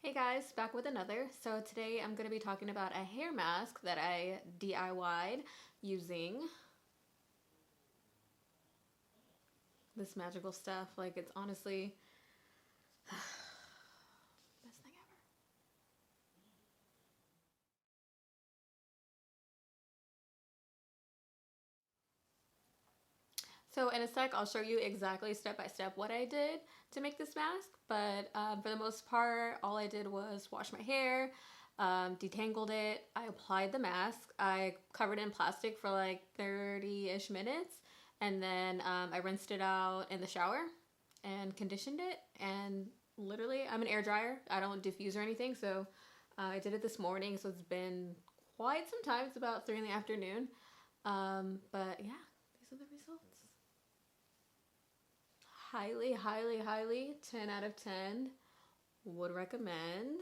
Hey guys, back with another. So today I'm going to be talking about a hair mask that I DIY'd using this magical stuff. Like, it's honestly best thing ever. So in a sec, I'll show you exactly step by step what I did to make this mask. But for the most part, all I did was wash my hair, detangled it. I applied the mask. I covered it in plastic for like 30-ish minutes. And then I rinsed it out in the shower and conditioned it. And literally, I'm an air dryer. I don't diffuse or anything. So I did it this morning. So it's been quite some time. It's about 3 in the afternoon. But yeah, these are the results. Highly, highly, highly 10 out of 10 would recommend.